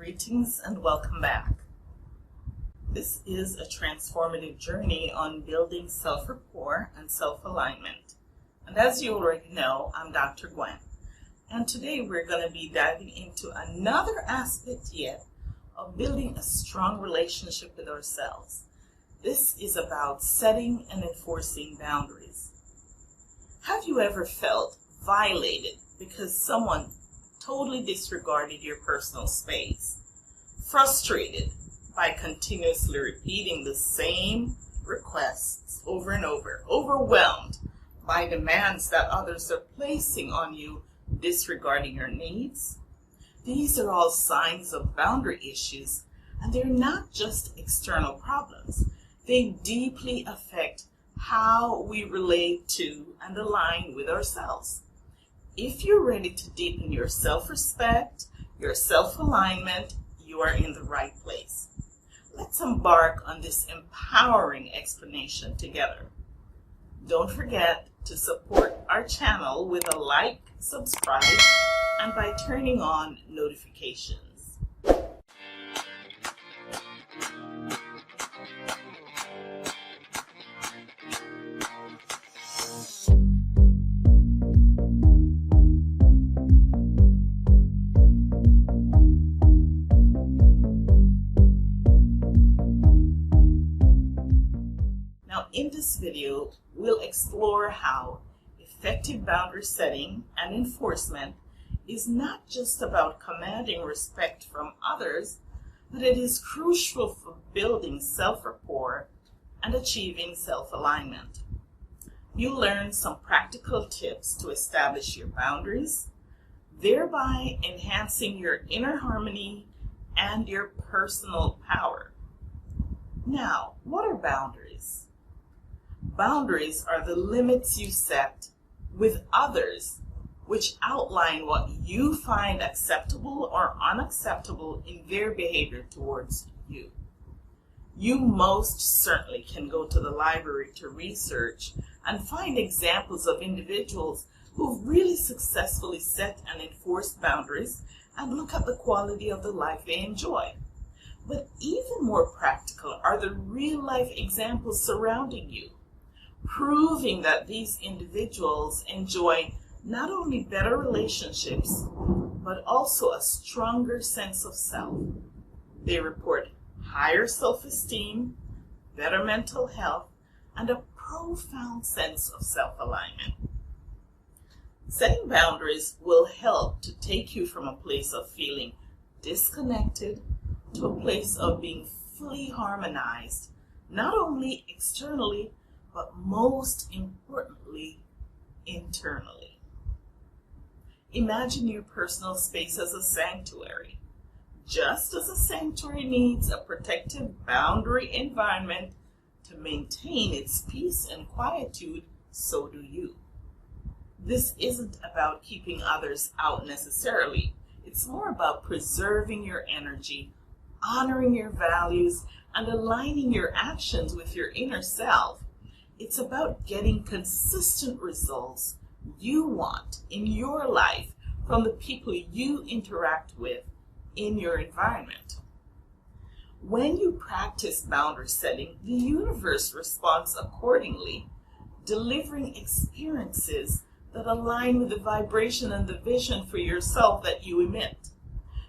Greetings and welcome back. This is a transformative journey on building self-rapport and self-alignment. And as you already know, I'm Dr. Gwen. And today we're going to be diving into another aspect yet of building a strong relationship with ourselves. This is about setting and enforcing boundaries. Have you ever felt violated because someone totally disregarded your personal space? Frustrated by continuously repeating the same requests over and over, overwhelmed by demands that others are placing on you, disregarding your needs? These are all signs of boundary issues, and they're not just external problems. They deeply affect how we relate to and align with ourselves. If you're ready to deepen your self-respect, your self-alignment, you are in the right place. Let's embark on this empowering explanation together. Don't forget to support our channel with a like, subscribe, and by turning on notifications. In this video, we'll explore how effective boundary setting and enforcement is not just about commanding respect from others, but it is crucial for building self-rapport and achieving self-alignment. You'll learn some practical tips to establish your boundaries, thereby enhancing your inner harmony and your personal power. Now, what are boundaries? Boundaries are the limits you set with others which outline what you find acceptable or unacceptable in their behavior towards you. You most certainly can go to the library to research and find examples of individuals who've really successfully set and enforced boundaries and look at the quality of the life they enjoy. But even more practical are the real-life examples surrounding you, proving that these individuals enjoy not only better relationships, but also a stronger sense of self. They report higher self-esteem, better mental health, and a profound sense of self-alignment. Setting boundaries will help to take you from a place of feeling disconnected to a place of being fully harmonized, not only externally, but most importantly, internally. Imagine your personal space as a sanctuary. Just as a sanctuary needs a protective boundary environment to maintain its peace and quietude, so do you. This isn't about keeping others out necessarily. It's more about preserving your energy, honoring your values, and aligning your actions with your inner self. It's about getting consistent results you want in your life from the people you interact with in your environment. When you practice boundary setting, the universe responds accordingly, delivering experiences that align with the vibration and the vision for yourself that you emit.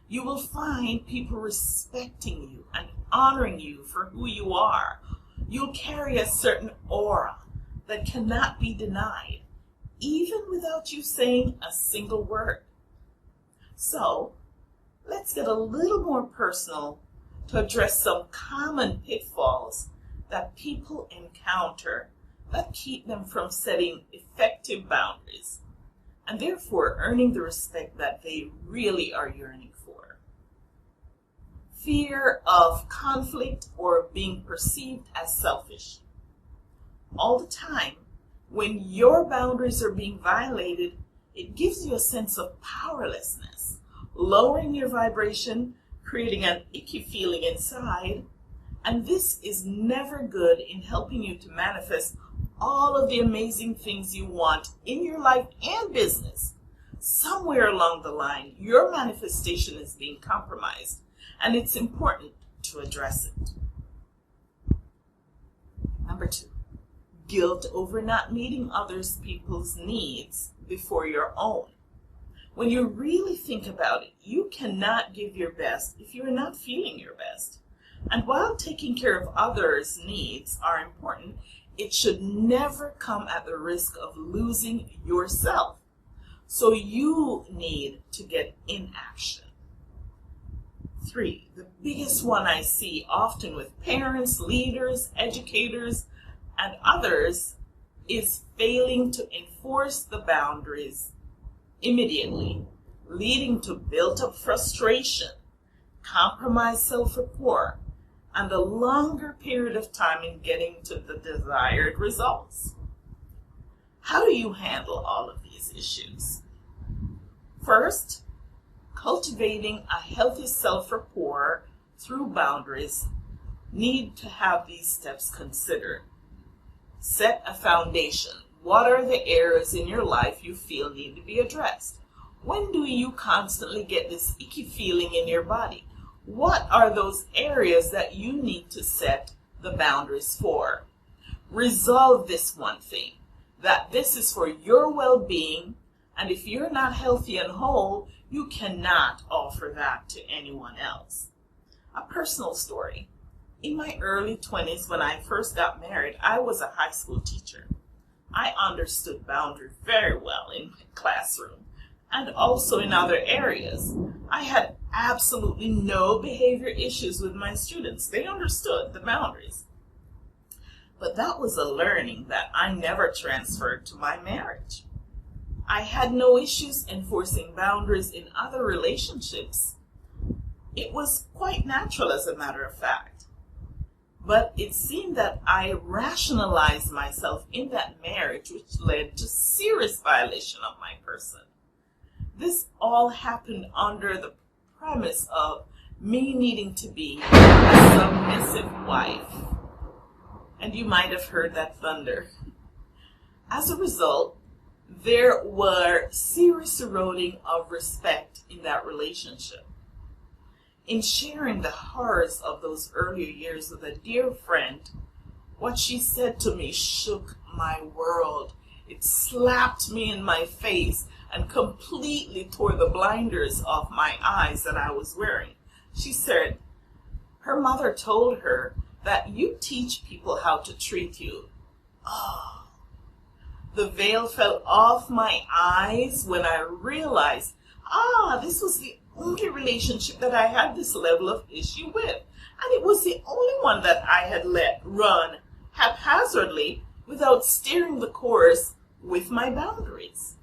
You will find people respecting you and honoring you for who you are. You'll carry a certain aura that cannot be denied, even without you saying a single word. So, let's get a little more personal to address some common pitfalls that people encounter that keep them from setting effective boundaries, and therefore earning the respect that they really are yearning for. Fear of conflict or being perceived as selfish. All the time, when your boundaries are being violated, it gives you a sense of powerlessness, lowering your vibration, creating an icky feeling inside, and this is never good in helping you to manifest all of the amazing things you want in your life and business. somewhere along the line, your manifestation is being compromised, and it's important to address it. Number 2, guilt over not meeting others people's needs before your own. When you really think about it, you cannot give your best if you're not feeling your best. And while taking care of others' needs are important, it should never come at the risk of losing yourself. So you need to get in action. 3, the biggest one I see often with parents, leaders, educators, and others is failing to enforce the boundaries immediately, leading to built-up frustration, compromised self-rapport, and a longer period of time in getting to the desired results. How do you handle all of these issues? First, cultivating a healthy self-rapport through boundaries need to have these steps considered. Set a foundation. What are the areas in your life you feel need to be addressed? When do you constantly get this icky feeling in your body? What are those areas that you need to set the boundaries for? Resolve this one thing, that this is for your well-being, and if you're not healthy and whole, you cannot offer that to anyone else. A personal story. In my early 20s, when I first got married, I was a high school teacher. I understood boundaries very well in my classroom and also in other areas. I had absolutely no behavior issues with my students. They understood the boundaries. But that was a learning that I never transferred to my marriage. I had no issues enforcing boundaries in other relationships. It was quite natural, as a matter of fact. But it seemed that I rationalized myself in that marriage, which led to serious violation of my person. This all happened under the premise of me needing to be a submissive wife. And you might have heard that thunder. As a result, there were serious eroding of respect in that relationship. In sharing the horrors of those earlier years with a dear friend, what she said to me shook my world. It slapped me in my face and completely tore the blinders off my eyes that I was wearing. She said her mother told her that you teach people how to treat you. Oh, the veil fell off my eyes when I realized, this was the only relationship that I had this level of issue with. And it was the only one that I had let run haphazardly without steering the course with my boundaries.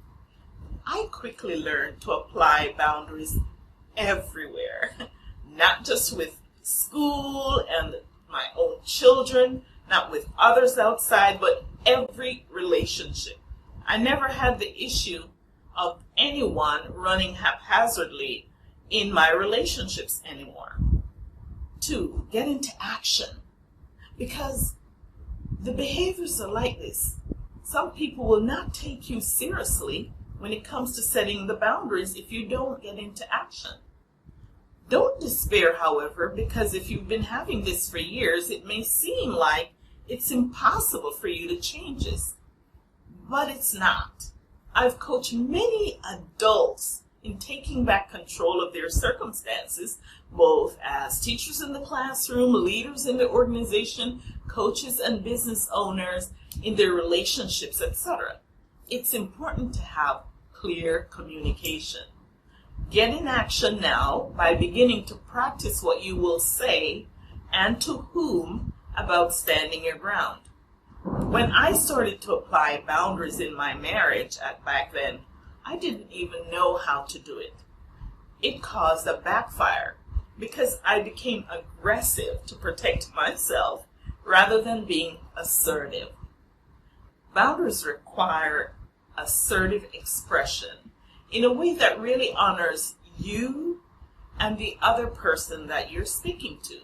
I quickly learned to apply boundaries everywhere, not just with school and my own children, not with others outside, but every relationship. I never had the issue of anyone running haphazardly in my relationships anymore. 2, get into action. Because the behaviors are like this. Some people will not take you seriously when it comes to setting the boundaries if you don't get into action. Don't despair, however, because if you've been having this for years, it may seem like it's impossible for you to change this. But it's not. I've coached many adults in taking back control of their circumstances, both as teachers in the classroom, leaders in the organization, coaches and business owners in their relationships, etc. It's important to have clear communication. Get in action now by beginning to practice what you will say and to whom about standing your ground. When I started to apply boundaries in my marriage back then, I didn't even know how to do it. It caused a backfire because I became aggressive to protect myself rather than being assertive. Boundaries require assertive expression in a way that really honors you and the other person that you're speaking to.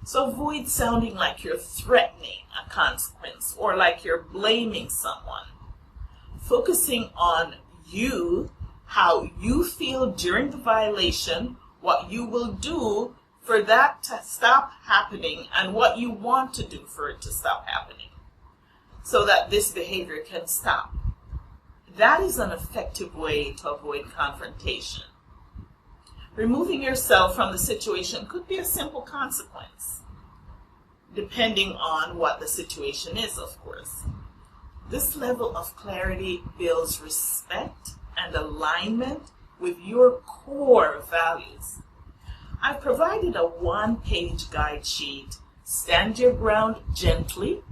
So avoid sounding like you're threatening a consequence or like you're blaming someone. Focusing on you how you feel during the violation, what you will do for that to stop happening, and what you want to do for it to stop happening so that this behavior can stop. That is an effective way to avoid confrontation. Removing yourself from the situation could be a simple consequence, depending on what the situation is, of course. This level of clarity builds respect and alignment with your core values. I've provided a one-page guide sheet, Stand Your Ground Gently,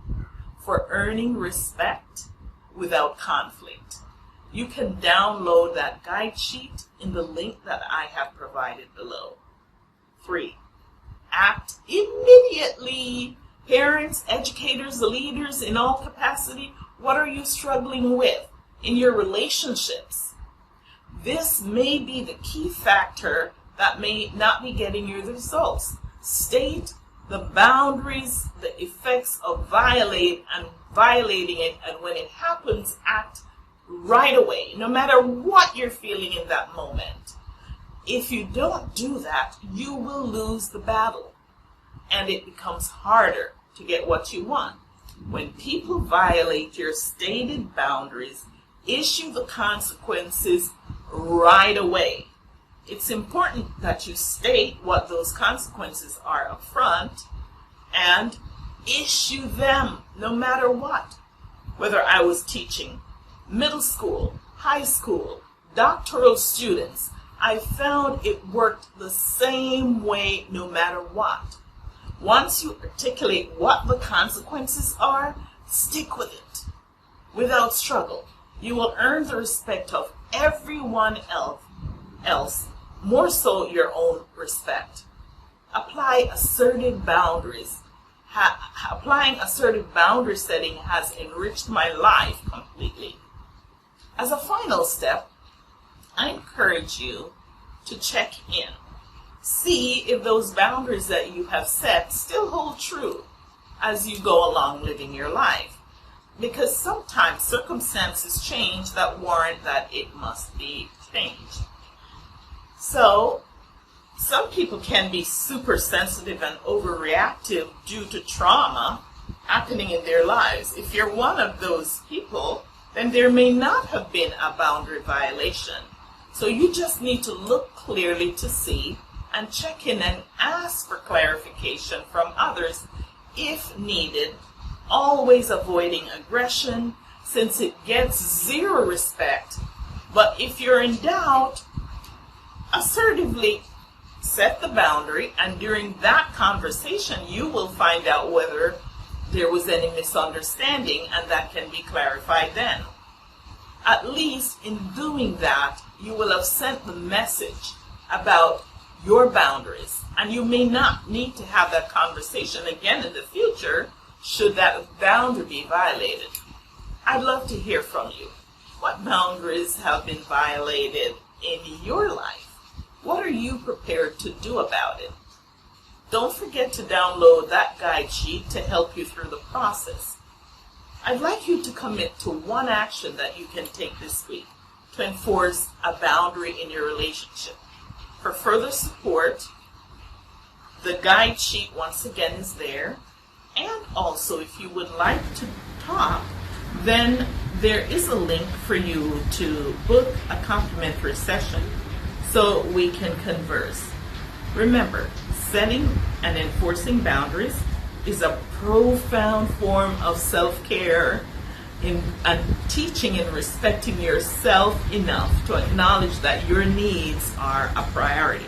for earning respect without conflict. You can download that guide sheet in the link that I have provided below. 3. Act immediately. Parents, educators, leaders in all capacity, what are you struggling with in your relationships? This may be the key factor that may not be getting you the results. State the boundaries, the effects of violating it, and when it happens, act right away, no matter what you're feeling in that moment. If you don't do that, you will lose the battle, and it becomes harder to get what you want. When people violate your stated boundaries, issue the consequences right away. It's important that you state what those consequences are up front and issue them no matter what. Whether I was teaching middle school, high school, doctoral students, I found it worked the same way no matter what. Once you articulate what the consequences are, stick with it without struggle. You will earn the respect of everyone else, more so your own respect. Apply assertive boundaries. Applying assertive boundary setting has enriched my life completely. As a final step, I encourage you to check in. See if those boundaries that you have set still hold true as you go along living your life. Because sometimes circumstances change that warrant that it must be changed. So, some people can be super sensitive and overreactive due to trauma happening in their lives. If you're one of those people, then there may not have been a boundary violation. So you just need to look clearly to see and check in and ask for clarification from others if needed, always avoiding aggression since it gets zero respect. But if you're in doubt, assertively set the boundary, and during that conversation you will find out whether there was any misunderstanding, and that can be clarified then. At least in doing that, you will have sent the message about your boundaries, and you may not need to have that conversation again in the future should that boundary be violated. I'd love to hear from you. What boundaries have been violated in your life? What are you prepared to do about it? Don't forget to download that guide sheet to help you through the process. I'd like you to commit to one action that you can take this week to enforce a boundary in your relationship. For further support, the guide sheet once again is there. And also, if you would like to talk, then there is a link for you to book a complimentary session so we can converse. Remember, setting and enforcing boundaries is a profound form of self-care and teaching and respecting yourself enough to acknowledge that your needs are a priority.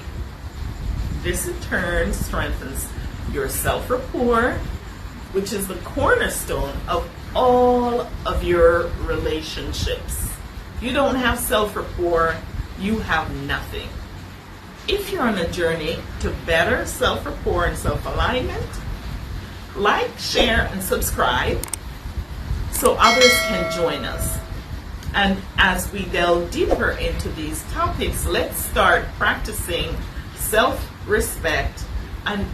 This in turn strengthens your self-rapport, which is the cornerstone of all of your relationships. If you don't have self-rapport, you have nothing. If you're on a journey to better self-rapport and self-alignment, like, share, and subscribe so others can join us. And as we delve deeper into these topics, let's start practicing self-respect and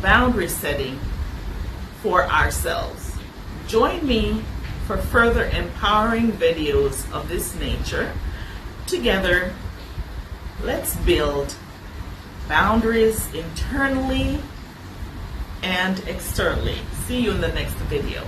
boundary setting for ourselves. Join me for further empowering videos of this nature. Together, Let's build boundaries internally and externally. See you in the next video.